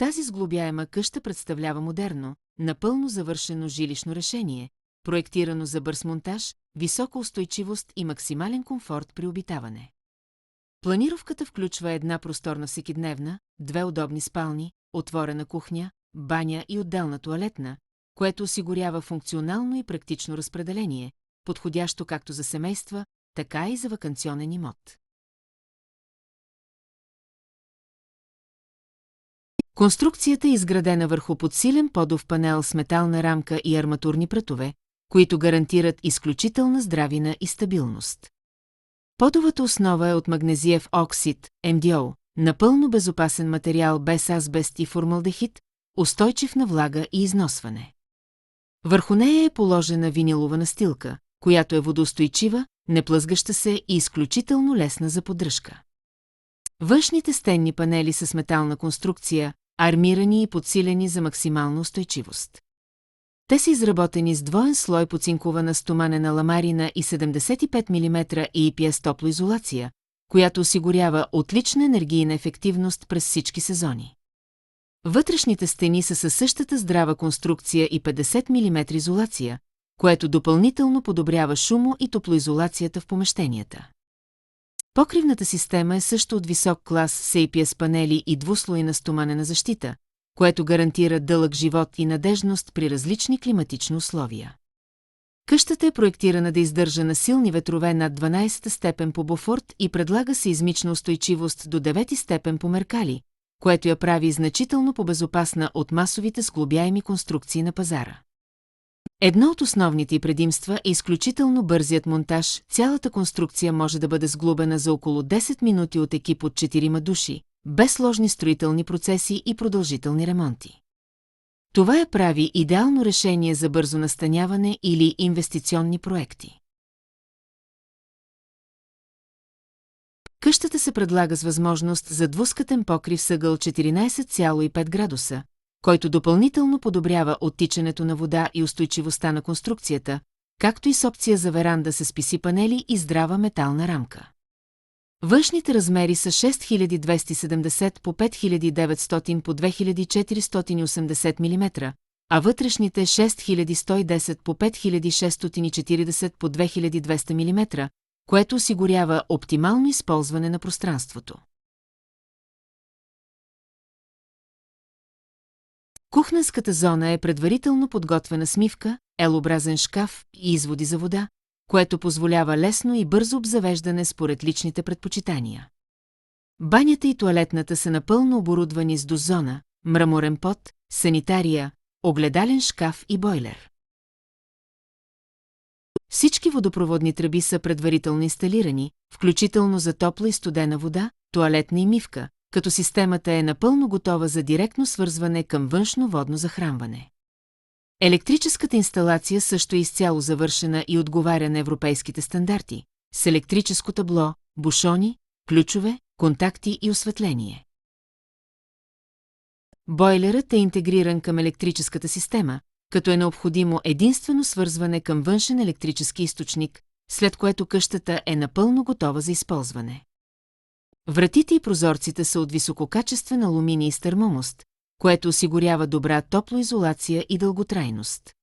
Тази сглобяема къща представлява модерно, напълно завършено жилищно решение, проектирано за бърз монтаж, висока устойчивост и максимален комфорт при обитаване. Планировката включва една просторна всекидневна, две удобни спални, отворена кухня, баня и отделна тоалетна, което осигурява функционално и практично разпределение, подходящо както за семейства, така и за ваканционен имот. Конструкцията е изградена върху подсилен подов панел с метална рамка и арматурни прътове, които гарантират изключителна здравина и стабилност. Подовата основа е от магнезиев оксид, МДО, напълно безопасен материал без азбест и формалдехид, устойчив на влага и износване. Върху нея е положена винилова настилка, която е водоустойчива, неплъзгаща се и изключително лесна за поддръжка. Външните стенни панели са с метална конструкция, армирани и подсилени за максимална устойчивост. Те са изработени с двоен слой поцинкована стоманена ламарина и 75 мм EPS топлоизолация, която осигурява отлична енергийна ефективност през всички сезони. Вътрешните стени са със същата здрава конструкция и 50 мм изолация, което допълнително подобрява шумо- и топлоизолацията в помещенията. Покривната система е също от висок клас с EPS панели и двуслойна стоманена защита, което гарантира дълъг живот и надежност при различни климатични условия. Къщата е проектирана да издържа на силни ветрове над 12 степен по Бофорт и предлага сеизмична устойчивост до 9 степен по Меркали, което я прави значително по-безопасна от масовите сглобяеми конструкции на пазара. Едно от основните й предимства е изключително бързият монтаж. Цялата конструкция може да бъде сглобена за около 10 минути от екип от 4 души, без сложни строителни процеси и продължителни ремонти. Това я прави идеално решение за бързо настаняване или инвестиционни проекти. Къщата се предлага с възможност за двускатен покрив с ъгъл 14,5 градуса, който допълнително подобрява оттичането на вода и устойчивостта на конструкцията, както и с опция за веранда с PC панели и здрава метална рамка. Външните размери са 6270 по 5900 по 2480 мм, а вътрешните 6110 по 5640 по 2200 мм, което осигурява оптимално използване на пространството. Кухненската зона е предварително подготвена смивка, елобразен шкаф и изводи за вода, което позволява лесно и бързо обзавеждане според личните предпочитания. Банята и тоалетната са напълно оборудвани с дозона, мраморен пот, санитария, огледален шкаф и бойлер. Всички водопроводни тръби са предварително инсталирани, включително за топла и студена вода, тоалетна и мивка, като системата е напълно готова за директно свързване към външно водно захранване. Електрическата инсталация също е изцяло завършена и отговаря на европейските стандарти, с електрическо табло, бушони, ключове, контакти и осветление. Бойлерът е интегриран към електрическата система, като е необходимо единствено свързване към външен електрически източник, след което къщата е напълно готова за използване. Вратите и прозорците са от висококачествен алуминий с термомост, което осигурява добра топлоизолация и дълготрайност.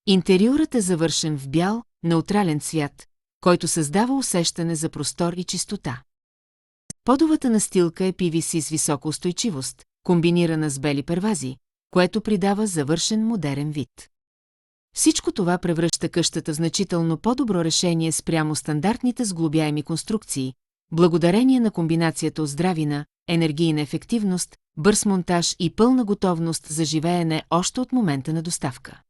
Интериорът е завършен в бял, неутрален цвят, който създава усещане за простор и чистота. Подовата настилка е PVC с висока устойчивост, комбинирана с бели первази, което придава завършен модерен вид. Всичко това превръща къщата в значително по-добро решение спрямо стандартните сглобяеми конструкции, благодарение на комбинацията от здравина, енергийна ефективност, бърз монтаж и пълна готовност за живеене още от момента на доставка.